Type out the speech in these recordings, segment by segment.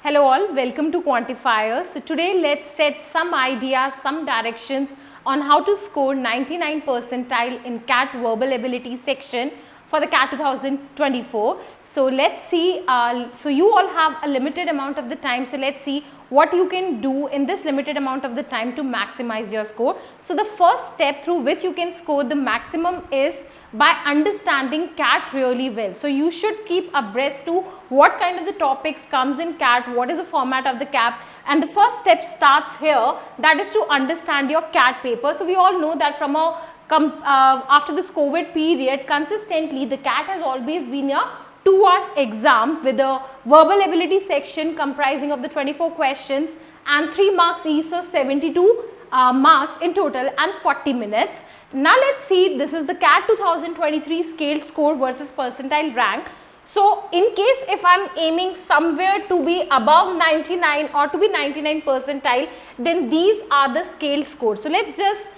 Hello all, welcome to Quantifier. So today let's set some ideas, some directions on how to score 99 percentile in CAT verbal ability section for the CAT 2024. So let's see, so you all have a limited amount of the time, so let's see what you can do in this limited amount of the time to maximize your score. So the first step through which you can score the maximum is by understanding CAT really well. So you should keep abreast to what kind of the topics comes in CAT, what is the format of the CAT, and the first step starts here, that is to understand your CAT paper. So we all know that from a after this COVID period, consistently the CAT has always been a 2 hours exam with a verbal ability section comprising of the 24 questions and 3 marks each, so 72 marks in total and 40 minutes. Now let's see, this is the CAT 2023 scaled score versus percentile rank. So in case if I am aiming somewhere to be above 99 or to be 99 percentile, then these are the scaled scores. So let's just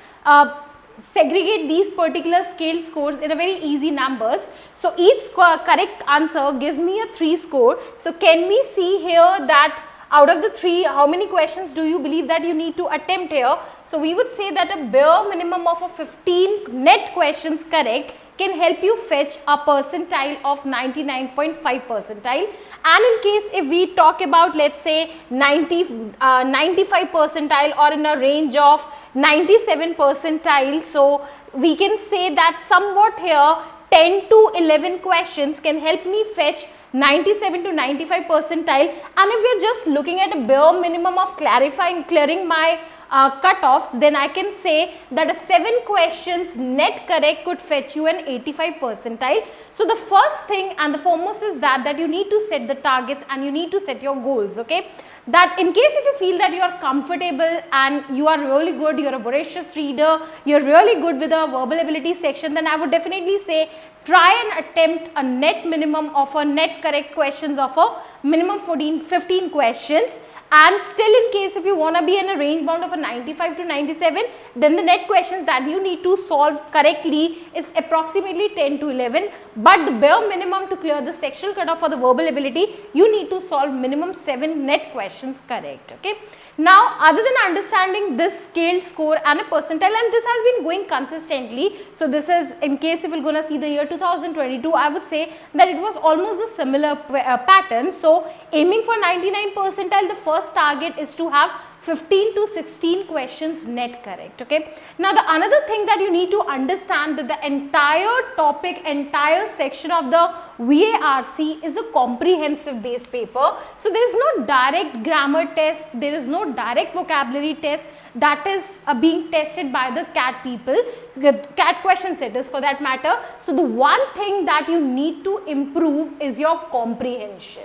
segregate these particular scale scores in a very easy numbers. So each correct answer gives me a 3 score. So can we see here that out of the 3, how many questions do you believe that you need to attempt here? So we would say that a bare minimum of a 15 net questions correct can help you fetch a percentile of 99.5 percentile. And in case if we talk about, let's say 95 percentile or in a range of 97 percentile, so we can say that somewhat here 10 to 11 questions can help me fetch 97 to 95 percentile. And if we are just looking at a bare minimum of clearing my cutoffs, then I can say that a 7 questions net correct could fetch you an 85 percentile. So the first thing and the foremost is that you need to set the targets and you need to set your goals, okay? That in case if you feel that you are comfortable and you are really good, you are a voracious reader, you are really good with a verbal ability section, then I would definitely say try and attempt a net minimum of a net correct questions of a minimum 15 questions. And still in case if you want to be in a range bound of a 95 to 97, then the net questions that you need to solve correctly is approximately 10 to 11. But the bare minimum to clear the sectional cutoff for the verbal ability, you need to solve minimum 7 net questions correct, okay. Now, other than understanding this scaled score and a percentile, and this has been going consistently. So this is in case if we are going to see the year 2022, I would say that it was almost a similar pattern. So aiming for 99 percentile, the first target is to have 15 to 16 questions net correct, okay. Now the another thing that you need to understand that the entire topic, entire section of the VARC is a comprehensive based paper. So there is no direct grammar test, there is no direct vocabulary test that is being tested by the CAT people, CAT question setters for that matter. So the one thing that you need to improve is your comprehension.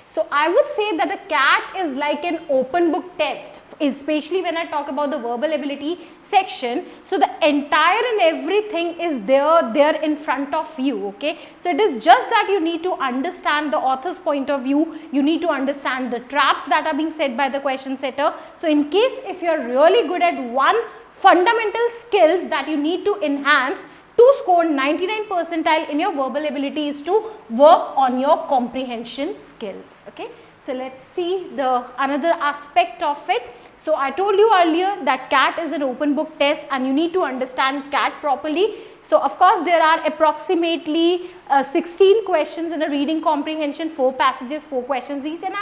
So I would say that the CAT is like an open book test, especially when I talk about the verbal ability section. So the entire and everything is there in front of you, okay. So it is just that you need to understand the author's point of view, you need to understand the traps that are being set by the question setter. So in case if you are really good at one fundamental skills that you need to enhance to score 99 percentile in your verbal ability is to work on your comprehension skills, okay. So let's see the another aspect of it. So I told you earlier that CAT is an open book test and you need to understand CAT properly. So of course there are approximately 16 questions in a reading comprehension, 4 passages, 4 questions each, and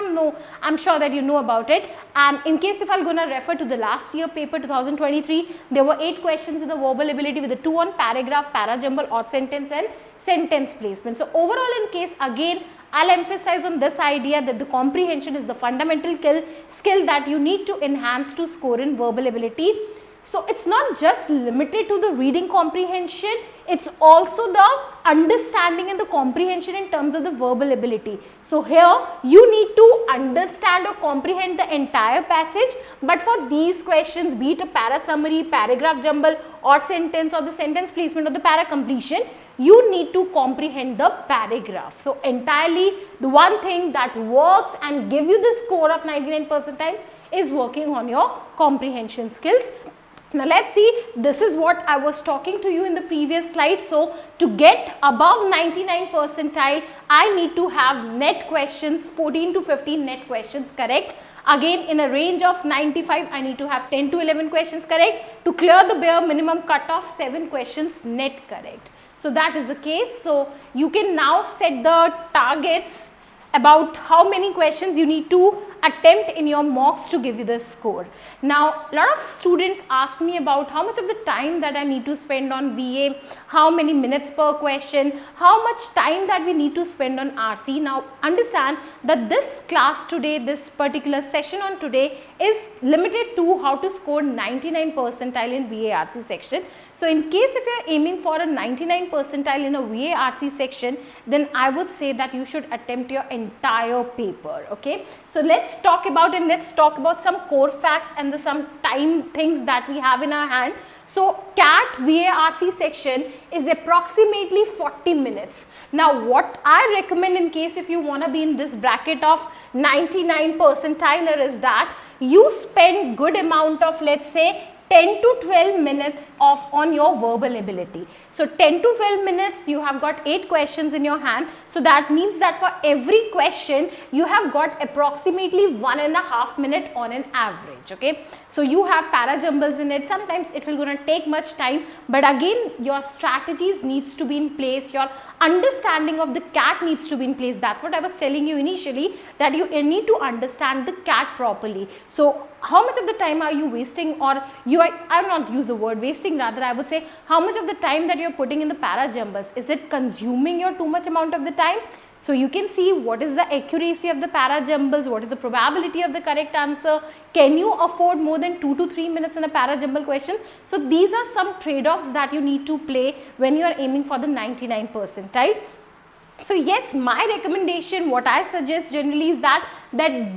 I'm sure that you know about it. And in case if I'm going to refer to the last year paper 2023, there were 8 questions in the verbal ability with a 2 on paragraph, para-jumble, odd sentence and sentence placement. So overall in case again I'll emphasize on this idea that the comprehension is the fundamental skill that you need to enhance to score in verbal ability. So it's not just limited to the reading comprehension, it's also the understanding and the comprehension in terms of the verbal ability. So here you need to understand or comprehend the entire passage, but for these questions, be it a para summary, paragraph jumble, odd sentence or the sentence placement or the para completion, you need to comprehend the paragraph. So entirely the one thing that works and give you the score of 99 percentile is working on your comprehension skills. Now let's see, this is what I was talking to you in the previous slide. So to get above 99 percentile, I need to have net questions, 14 to 15 net questions correct. Again, in a range of 95, I need to have 10 to 11 questions correct. To clear the bare minimum cutoff, 7 questions net correct. So that is the case. So you can now set the targets about how many questions you need to attempt in your mocks to give you the score. Now, a lot of students ask me about how much of the time that I need to spend on VA, how many minutes per question, how much time that we need to spend on RC. Now, understand that this class today, this particular session on today is limited to how to score 99 percentile in VA RC section. So, in case if you are aiming for a 99 percentile in a VA RC section, then I would say that you should attempt your entire paper. Okay. So, let's talk about some core facts and some time things that we have in our hand. So, CAT VARC section is approximately 40 minutes. Now, what I recommend in case if you want to be in this bracket of 99 percentiler is that you spend good amount of, let's say, 10 to 12 minutes on your verbal ability. So 10 to 12 minutes, you have got 8 questions in your hand. So that means that for every question, you have got approximately 1.5 minutes on an average. Okay. So you have para jumbles in it. Sometimes it will going to take much time, but again, your strategies needs to be in place. Your understanding of the CAT needs to be in place. That's what I was telling you initially, that you need to understand the CAT properly. So how much of the time are you wasting, or I will not use the word wasting, rather I would say how much of the time that you are putting in the para jumbles, is it consuming your too much amount of the time? So you can see what is the accuracy of the para jumbles, what is the probability of the correct answer, can you afford more than 2 to 3 minutes in a para jumble question? So these are some trade-offs that you need to play when you are aiming for the 99 percentile. So yes, my recommendation, what I suggest generally is that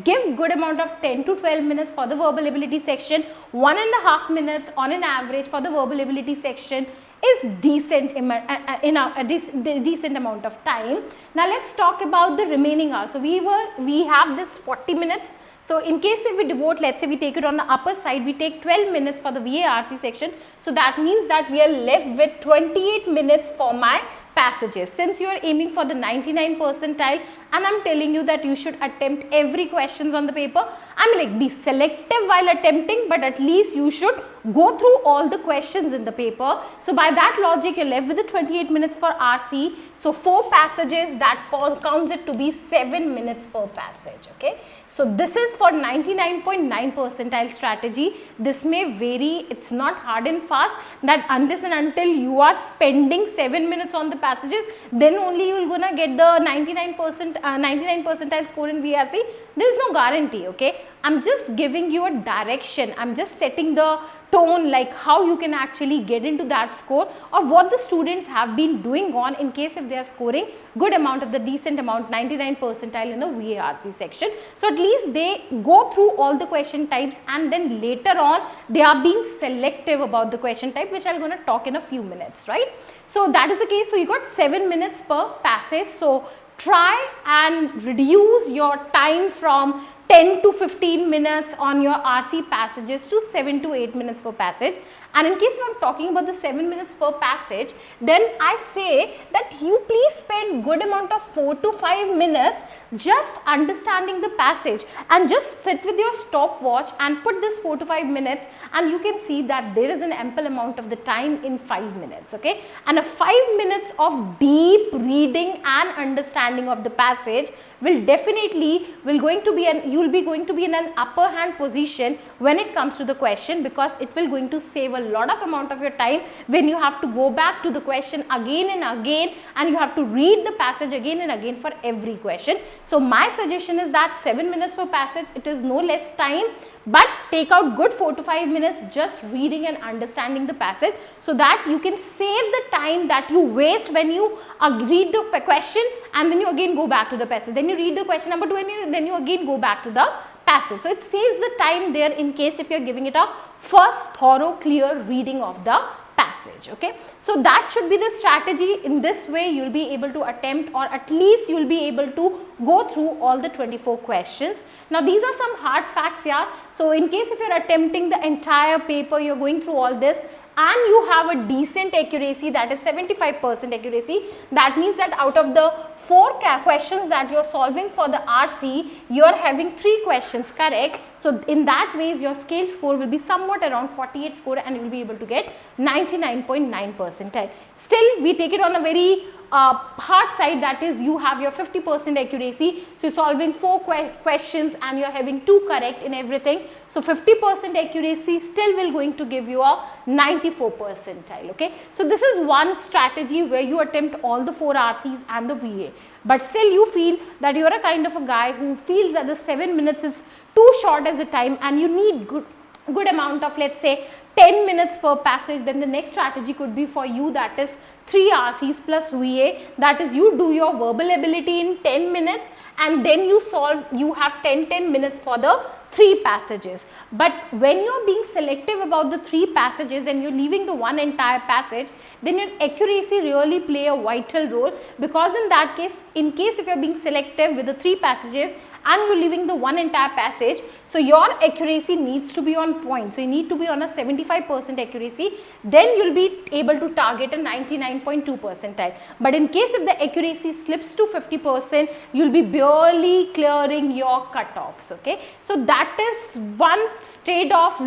give good amount of 10 to 12 minutes for the verbal ability section, 1.5 minutes on an average for the verbal ability section is decent in a decent amount of time. Now let's talk about the remaining hours. So we have this 40 minutes. So in case if we devote, let's say we take it on the upper side, we take 12 minutes for the VARC section. So that means that we are left with 28 minutes for my passages. Since you are aiming for the 99 percentile and I'm telling you that you should attempt every questions on the paper, I'm like, be selective while attempting, but at least you should go through all the questions in the paper. So by that logic, you're left with the 28 minutes for RC. So 4 passages, that counts it to be 7 minutes per passage. Okay. So this is for 99.9 percentile strategy. This may vary. It's not hard and fast that unless and until you are spending 7 minutes on the passages, then only you will gonna get the 99 percentile score in VRC. There is no guarantee. Okay. I'm just giving you a direction. I'm just setting the tone, like how you can actually get into that score, or what the students have been doing on in case if they are scoring good amount of the decent amount 99 percentile in the VARC section. So at least they go through all the question types and then later on they are being selective about the question type, which I'm going to talk in a few minutes, right? So that is the case. So you got 7 minutes per passage. So try and reduce your time from 10 to 15 minutes on your RC passages to 7 to 8 minutes per passage. And in case I'm talking about the 7 minutes per passage, then I say that you please spend good amount of 4 to 5 minutes just understanding the passage, and just sit with your stopwatch and put this 4 to 5 minutes, and you can see that there is an ample amount of the time in 5 minutes. Okay, and a 5 minutes of deep reading and understanding of the passage will definitely you will be going to be in an upper hand position when it comes to the question, because it will going to save a lot of amount of your time when you have to go back to the question again and again, and you have to read the passage again and again for every question. So my suggestion is that 7 minutes per passage, it is no less time, but take out good 4 to 5 minutes just reading and understanding the passage, so that you can save the time that you waste when you read the question and then you again go back to the passage, then you read the question number 2 and then you again go back to the passage. So it saves the time there in case if you are giving it a first thorough clear reading of the passage. passage, okay. So that should be the strategy. In this way you will be able to attempt, or at least you will be able to go through all the 24 questions. Now these are some hard facts, yeah. So in case if you are attempting the entire paper, you are going through all this and you have a decent accuracy, that is 75% accuracy, that means that out of the 4 questions that you are solving for the RC, you are having 3 questions correct. So in that ways your scale score will be somewhat around 48 score and you will be able to get 99.9 percentile. Still we take it on a very hard side, that is you have your 50% accuracy. So you're solving 4 questions and you're having 2 correct in everything. So 50% accuracy still will going to give you a 94 percentile, okay. So this is one strategy where you attempt all the 4 RCs and the VA, but still you feel that you are a kind of a guy who feels that the 7 minutes is too short as a time and you need good amount of, let's say, 10 minutes per passage. Then the next strategy could be for you, that is 3 RCs plus VA, that is you do your verbal ability in 10 minutes and then you solve, you have 10 minutes for the 3 passages. But when you are being selective about the 3 passages and you are leaving the one entire passage, then your accuracy really play a vital role, because in that case, in case if you are being selective with the 3 passages and you are leaving the one entire passage, so your accuracy needs to be on point. So you need to be on a 75% accuracy, then you will be able to target a 99.2 percentile. But in case if the accuracy slips to 50%, you will be barely clearing your cutoffs, okay. So that is one trade-off,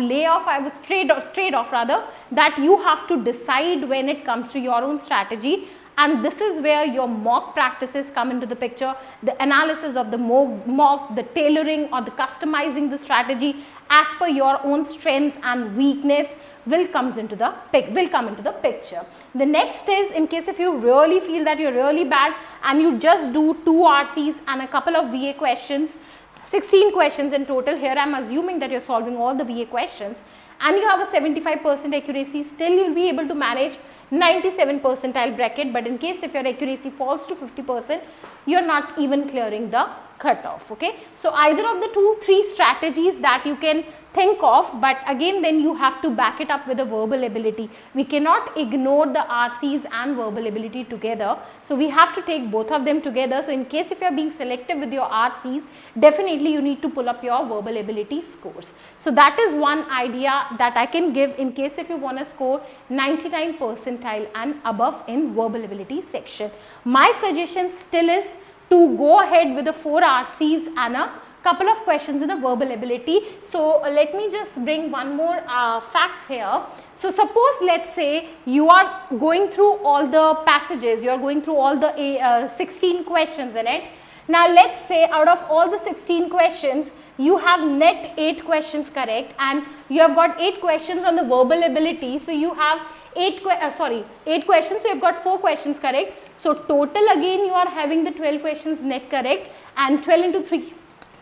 trade-off rather, that you have to decide when it comes to your own strategy. And this is where your mock practices come into the picture, the analysis of the mock, the tailoring or the customizing the strategy as per your own strengths and weakness will come into the picture. The next is, in case if you really feel that you're really bad and you just do 2 RCs and a couple of VA questions, 16 questions in total. Here I am assuming that you're solving all the VA questions and you have a 75% accuracy, still you'll be able to manage 97 percentile bracket. But in case if your accuracy falls to 50%, you're not even clearing the cutoff, okay. So either of the 2-3 strategies that you can think of, but again then you have to back it up with a verbal ability. We cannot ignore the RCs and verbal ability together, so we have to take both of them together. So in case if you are being selective with your RCs, definitely you need to pull up your verbal ability scores. So that is one idea that I can give in case if you want to score 99 percentile and above in verbal ability section. My suggestion still is to go ahead with the 4 RCs and a couple of questions in a verbal ability. So let me just bring one more facts here. So suppose, let's say you are going through all the passages, you are going through all the 16 questions in it. Now let's say out of all the 16 questions, you have net 8 questions correct and you have got 8 questions on the verbal ability. So you have 8 questions, so you have got 4 questions correct. So total again you are having the 12 questions net correct, and 12 into 3,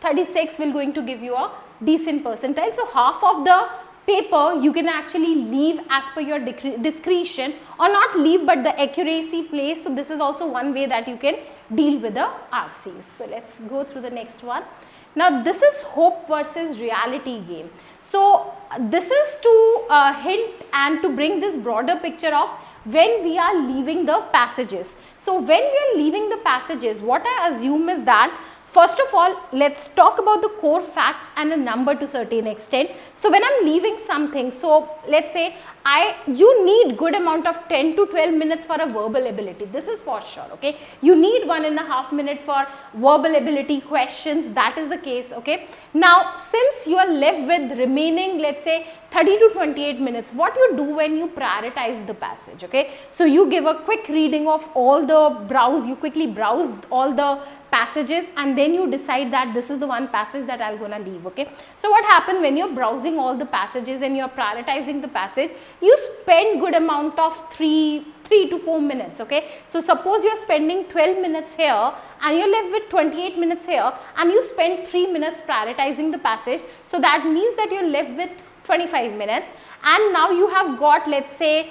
36 will going to give you a decent percentile. So half of the paper you can actually leave as per your discretion, or not leave but the accuracy plays. So this is also one way that you can deal with the RCs. So let's go through the next one. Now this is hope versus reality game. So this is to hint and to bring this broader picture of when we are leaving the passages. So when we are leaving the passages, what I assume is that first of all, let's talk about the core facts and a number to certain extent. So when I'm leaving something, so let's say you need good amount of 10 to 12 minutes for a verbal ability. This is for sure, okay. You need 1.5 minutes for verbal ability questions. That is the case, okay. Now, since you are left with remaining, let's say 30 to 28 minutes, what you do when you prioritize the passage, okay. So you give a quick reading of all the you quickly browse all the passages and then you decide that this is the one passage that I'm gonna leave, okay. So what happens when you're browsing all the passages and you're prioritizing the passage, you spend good amount of 3 to 4 minutes, okay. So suppose you're spending 12 minutes here and you're left with 28 minutes here and you spend 3 minutes prioritizing the passage. So that means that you're left with 25 minutes, and now you have got, let's say,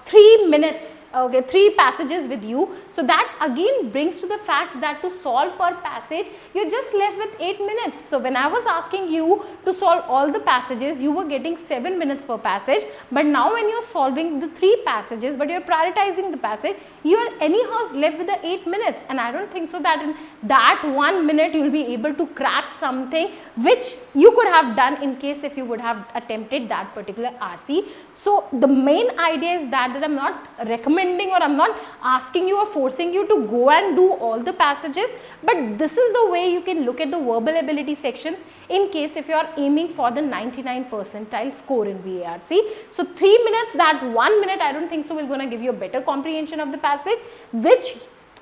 3 minutes, okay, 3 passages with you. So that again brings to the facts that to solve per passage, you're just left with 8 minutes. So when I was asking you to solve all the passages, you were getting 7 minutes per passage, but now when you're solving the 3 passages, but you're prioritizing the passage, you are anyhow left with the 8 minutes. And I don't think so that in that 1 minute you will be able to crack something which you could have done in case if you would have attempted that particular RC. So the main idea is that I'm not recommending, or I'm not asking you or forcing you to go and do all the passages, but this is the way you can look at the verbal ability sections in case if you are aiming for the 99 percentile score in VARC. So 3 minutes, that 1 minute I don't think so will going to give you a better comprehension of the passage, which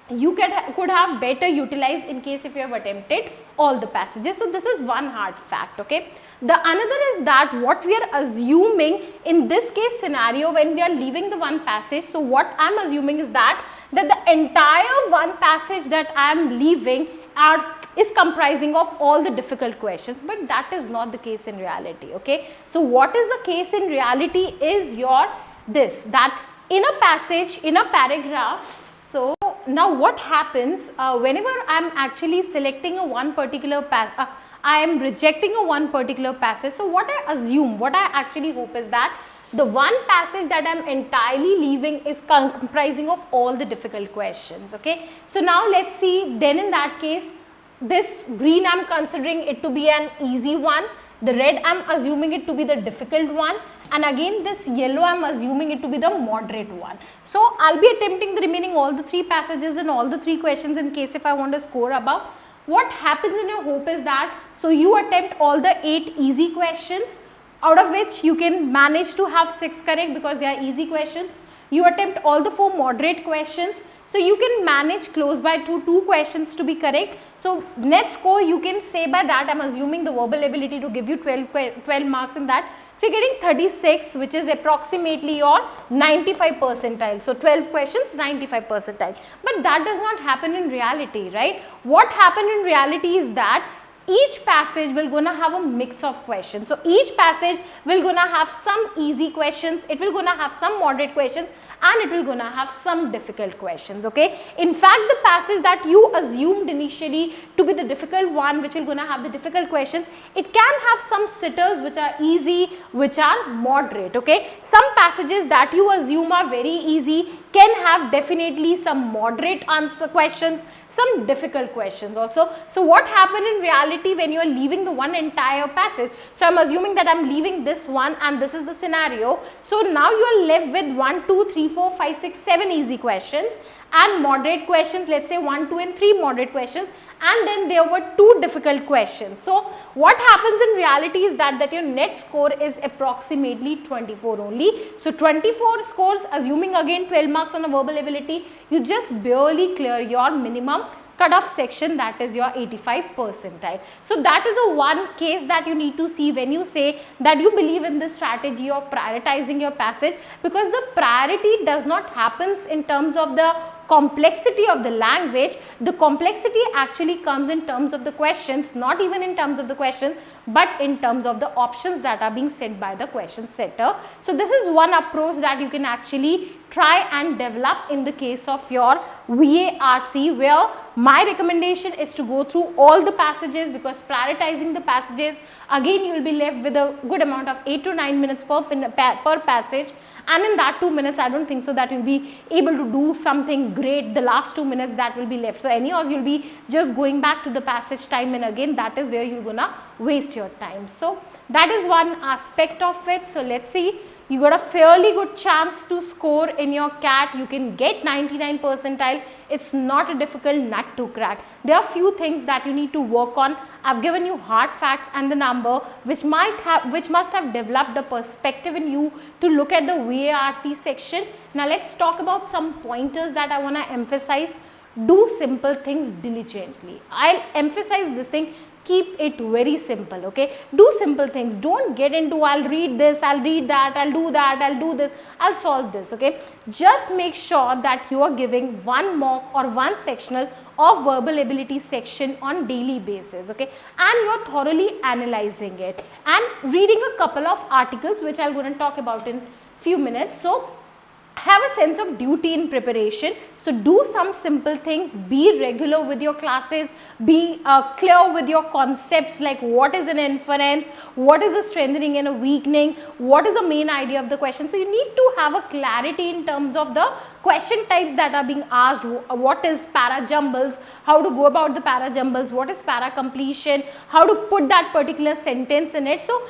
you could have better utilized in case if you have attempted all the passages. So this is one hard fact, okay. The another is that what we are assuming in this case scenario when we are leaving the one passage, so what I am assuming is that the entire one passage that I am leaving is comprising of all the difficult questions, but that is not the case in reality, okay. So what is the case in reality is that in a passage, in a paragraph. So now what happens whenever I am actually selecting a one particular I am rejecting a one particular passage. So what I assume, what I actually hope is that the one passage that I am entirely leaving is comprising of all the difficult questions, okay. So now let's see, then in that case, this green I am considering it to be an easy one, the red I am assuming it to be the difficult one, and again this yellow I am assuming it to be the moderate one. So I'll be attempting the remaining all the 3 passages and all the 3 questions in case if I want to score above. What happens in your hope is that, so you attempt all the 8 easy questions, out of which you can manage to have 6 correct because they are easy questions. You attempt all the 4 moderate questions, so you can manage close by 2 questions to be correct. So net score you can say by that, I am assuming the verbal ability to give you 12 marks in that. So you're getting 36, which is approximately your 95 percentile. So 12 questions, 95 percentile. But that does not happen in reality, right? What happened in reality is that each passage will gonna have a mix of questions. So each passage will gonna have some easy questions, it will gonna have some moderate questions, and it will gonna have some difficult questions, okay. In fact, the passage that you assumed initially to be the difficult one, which will gonna have the difficult questions, it can have some sitters which are easy, which are moderate, okay. Some passages that you assume are very easy can have definitely some moderate answer questions, some difficult questions also. So what happened in reality when you are leaving the one entire passage? So I am assuming that I am leaving this one and this is the scenario. So now you are left with 1, 2, 3, 4, 5, 6, 7 easy questions and moderate questions, let's say 1, 2 and 3 moderate questions, and then there were 2 difficult questions. So what happens in reality is that your net score is approximately 24 only. So 24 scores, assuming again 12 marks on a verbal ability, you just barely clear your minimum cutoff section, that is your 85 percentile. So that is a one case that you need to see when you say that you believe in this strategy of prioritizing your passage, because the priority does not happen in terms of the complexity of the language. The complexity actually comes in terms of the questions, not even in terms of the questions, but in terms of the options that are being set by the question setter. So this is one approach that you can actually try and develop in the case of your VARC, where my recommendation is to go through all the passages, because prioritizing the passages, again you will be left with a good amount of 8 to 9 minutes per passage, and in that 2 minutes I don't think so that you will be able to do something great the last 2 minutes that will be left. So anyhow you will be just going back to the passage time, and again that is where you are gonna waste your time. So that is one aspect of it. So let's see, you got a fairly good chance to score in your CAT. You can get 99 percentile. It's not a difficult nut to crack. There are few things that you need to work on. I've given you hard facts and the number which must have developed a perspective in you to look at the VARC section. Now let's talk about some pointers that I want to emphasize. Do simple things diligently. I'll emphasize this thing. Keep it very simple, okay. Do simple things. Don't get into I'll read this, I'll read that, I'll do that, I'll do this, I'll solve this, okay. Just make sure that you are giving one mock or one sectional of verbal ability section on daily basis, okay, and you are thoroughly analyzing it and reading a couple of articles which I'm going to talk about in few minutes. So have a sense of duty in preparation. So do some simple things, be regular with your classes, be clear with your concepts, like what is an inference, what is a strengthening and a weakening, what is the main idea of the question. So you need to have a clarity in terms of the question types that are being asked, what is para jumbles, how to go about the para jumbles, what is para completion, how to put that particular sentence in it. So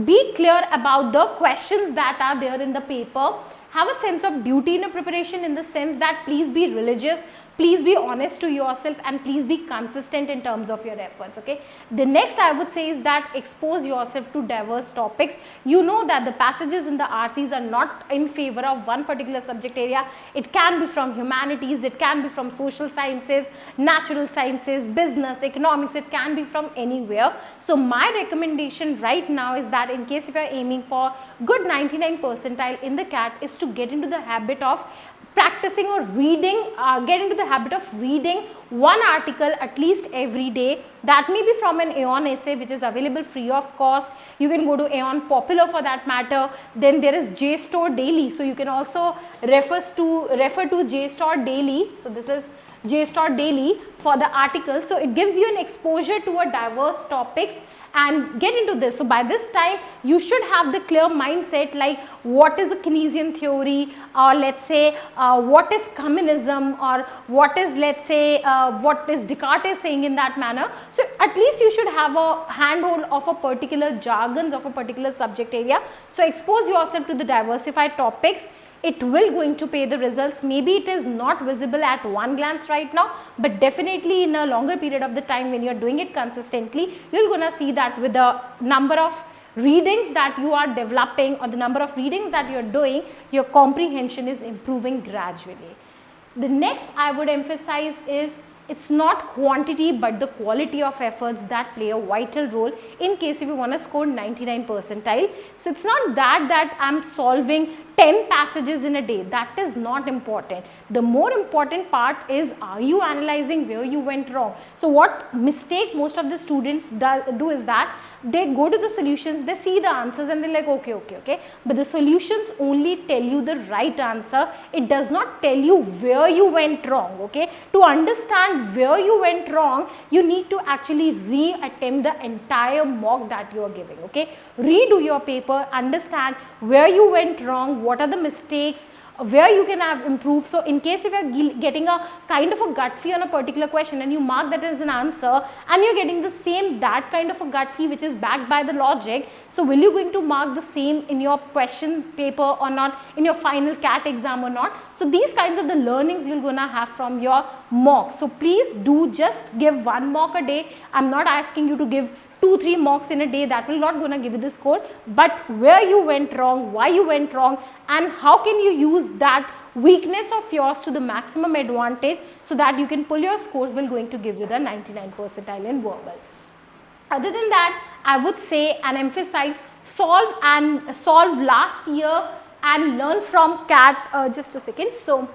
be clear about the questions that are there in the paper. Have a sense of duty in a preparation, in the sense that please be religious, please be honest to yourself, and please be consistent in terms of your efforts, okay. The next I would say is that expose yourself to diverse topics. You know that the passages in the RCs are not in favor of one particular subject area. It can be from humanities, it can be from social sciences, natural sciences, business, economics, it can be from anywhere. So my recommendation right now is that in case if you are aiming for good 99 percentile in the CAT, is to get into the habit of practicing or reading, get into the habit of reading one article at least every day. That may be from an Aeon essay which is available free of cost. You can go to Aeon Popular for that matter. Then there is JSTOR Daily. So you can also refer to JSTOR Daily. So this is JSTOR Daily for the article. So it gives you an exposure to a diverse topics and get into this. So by this time you should have the clear mindset, like what is a Keynesian theory, or let's say what is communism, or what is, let's say, what is Descartes saying in that manner. So at least you should have a handhold of a particular jargons of a particular subject area. So expose yourself to the diversified topics. It will going to pay the results. Maybe it is not visible at one glance right now, but definitely in a longer period of the time when you are doing it consistently, you're gonna see that with the number of readings that you are developing or the number of readings that you are doing, your comprehension is improving gradually. The next I would emphasize is it's not quantity but the quality of efforts that play a vital role in case if you want to score 99 percentile. So it's not that I'm solving 10 passages in a day. That is not important. The more important part is, are you analyzing where you went wrong? So what mistake most of the students do is that they go to the solutions, they see the answers and they're like okay, but the solutions only tell you the right answer. It does not tell you where you went wrong, okay. To understand where you went wrong, you need to actually re-attempt the entire mock that you are giving, okay. Redo your paper, understand where you went wrong, what are the mistakes, where you can have improved. So in case if you are getting a kind of a gut fee on a particular question and you mark that as an answer and you are getting the same that kind of a gut fee which is backed by the logic, so will you going to mark the same in your question paper or not, in your final CAT exam or not? So these kinds of the learnings you're gonna have from your mock. So please do just give one mock a day. I'm not asking you to give 2-3 mocks in a day. That will not gonna give you the score, but where you went wrong, why you went wrong, and how can you use that weakness of yours to the maximum advantage so that you can pull your scores will going to give you the 99 percentile in verbal. Other than that, I would say and emphasize solve last year and learn from CAT. Just a second. So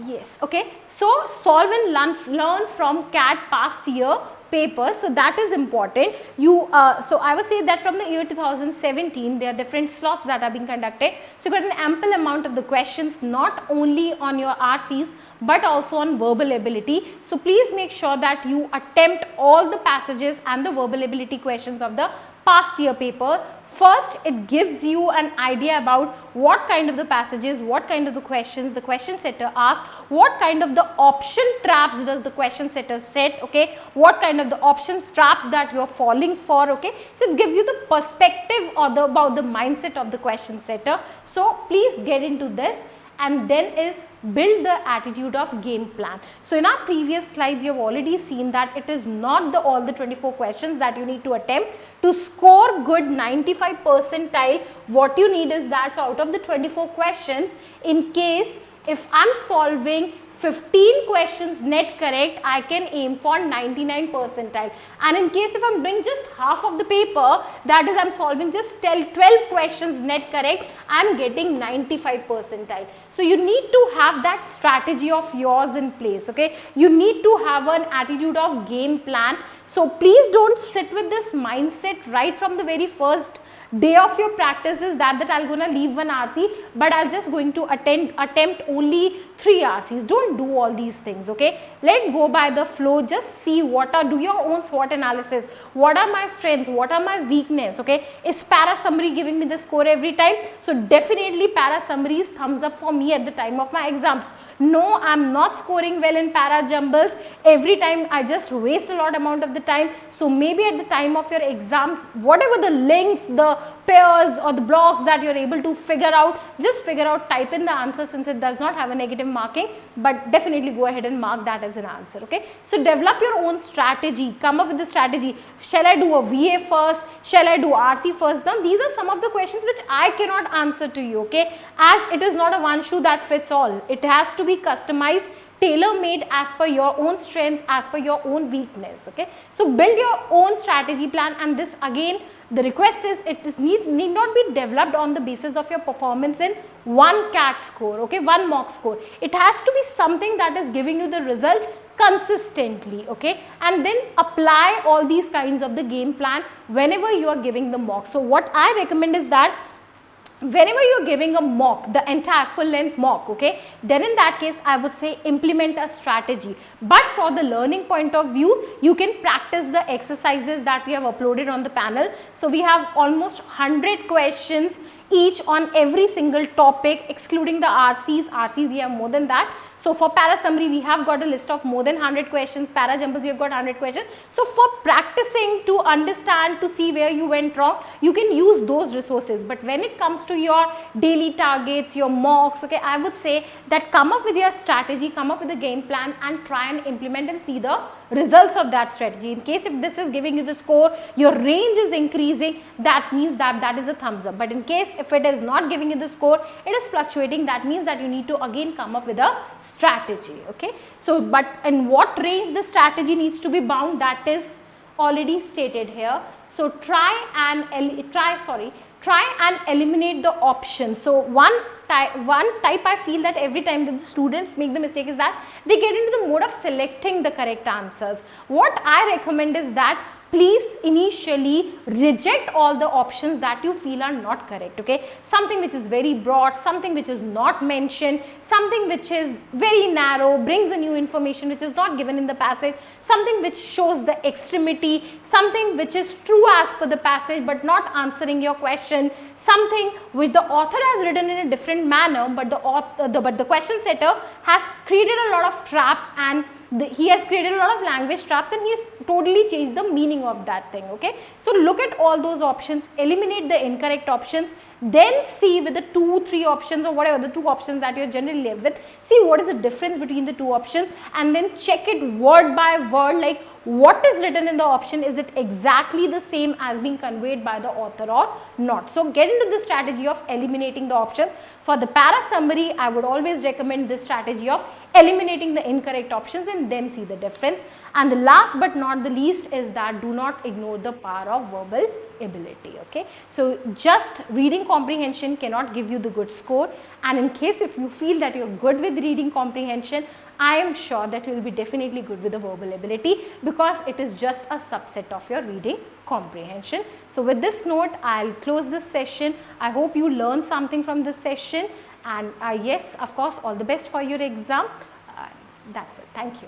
yes, okay. So solve and learn from CAT past year papers. So that is important. You so I would say that from the year 2017 there are different slots that are being conducted. So you got an ample amount of the questions not only on your RCs but also on verbal ability. So please make sure that you attempt all the passages and the verbal ability questions of the past year paper. First, it gives you an idea about what kind of the passages, what kind of the questions the question setter asks, what kind of the option traps does the question setter set, okay, what kind of the options traps that you are falling for, okay. So it gives you the perspective or about the mindset of the question setter. So please get into this. And then is build the attitude of game plan. So in our previous slides, you have already seen that it is not all the 24 questions that you need to attempt to score good 95 percentile. What you need is that, so out of the 24 questions, in case if I'm solving 15 questions net correct, I can aim for 99 percentile. And in case if I'm doing just half of the paper, that is I'm solving just 12 questions net correct, I'm getting 95 percentile. So you need to have that strategy of yours in place, okay. You need to have an attitude of game plan. So please don't sit with this mindset right from the very first day of your practices that I'm going to leave one RC, but I'll just going to attempt only 3 RCs. Don't do all these things, okay. Let go by the flow. Just see do your own SWOT analysis. What are my strengths? What are my weakness, okay. Is para summary giving me the score every time? So definitely para summary is thumbs up for me at the time of my exams. No, I'm not scoring well in para jumbles. Every time I just waste a lot amount of the time. So maybe at the time of your exams, whatever the links, the pairs or the blocks that you're able to figure out, just figure out, type in the answer since it does not have a negative marking, but definitely go ahead and mark that as an answer, okay. So develop your own strategy, come up with the strategy. Shall I do a VA first? Shall I do RC first? Now these are some of the questions which I cannot answer to you, okay, as it is not a one shoe that fits all. It has to be customized, tailor-made as per your own strengths, as per your own weakness, okay. So build your own strategy plan, and this again the request is it need not be developed on the basis of your performance in one CAT score, okay, one mock score. It has to be something that is giving you the result consistently, okay, and then apply all these kinds of the game plan whenever you are giving the mock. So what I recommend is that whenever you're giving a mock, the entire full length mock, okay, then in that case I would say implement a strategy. But for the learning point of view, you can practice the exercises that we have uploaded on the panel. So we have almost 100 questions each on every single topic, excluding the RCs we have more than that. So for para summary, we have got a list of more than 100 questions. Para jumbles, we have got 100 questions. So for practicing to understand, to see where you went wrong, you can use those resources. But when it comes to your daily targets, your mocks, okay, I would say that come up with your strategy, come up with a game plan and try and implement and see the results of that strategy. In case if this is giving you the score, your range is increasing, that means that that is a thumbs up. But in case if it is not giving you the score, it is fluctuating, that means that you need to again come up with a strategy, okay. So but in what range the strategy needs to be bound, that is already stated here. So try and eliminate the option. So one type I feel that every time that the students make the mistake is that they get into the mode of selecting the correct answers. What I recommend is that please initially reject all the options that you feel are not correct, okay. Something which is very broad, something which is not mentioned, something which is very narrow, brings a new information which is not given in the passage, something which shows the extremity, something which is true as per the passage but not answering your question, something which the author has written in a different manner, but the question setter has created a lot of traps and he has created a lot of language traps and he has totally changed the meaning of that thing, okay. So look at all those options, eliminate the incorrect options, then see with the 2-3 options or whatever the 2 options that you are generally left with, see what is the difference between the 2 options and then check it word by word, like what is written in the option, is it exactly the same as being conveyed by the author or not. So get into the strategy of eliminating the options. For the para summary, I would always recommend this strategy of eliminating the incorrect options and then see the difference. And the last but not the least is that do not ignore the power of verbal ability, okay. So just reading comprehension cannot give you the good score, and in case if you feel that you are good with reading comprehension, I am sure that you will be definitely good with the verbal ability because it is just a subset of your reading comprehension. So with this note, I'll close this session. I hope you learned something from this session, and yes, of course, all the best for your exam. That's it. Thank you.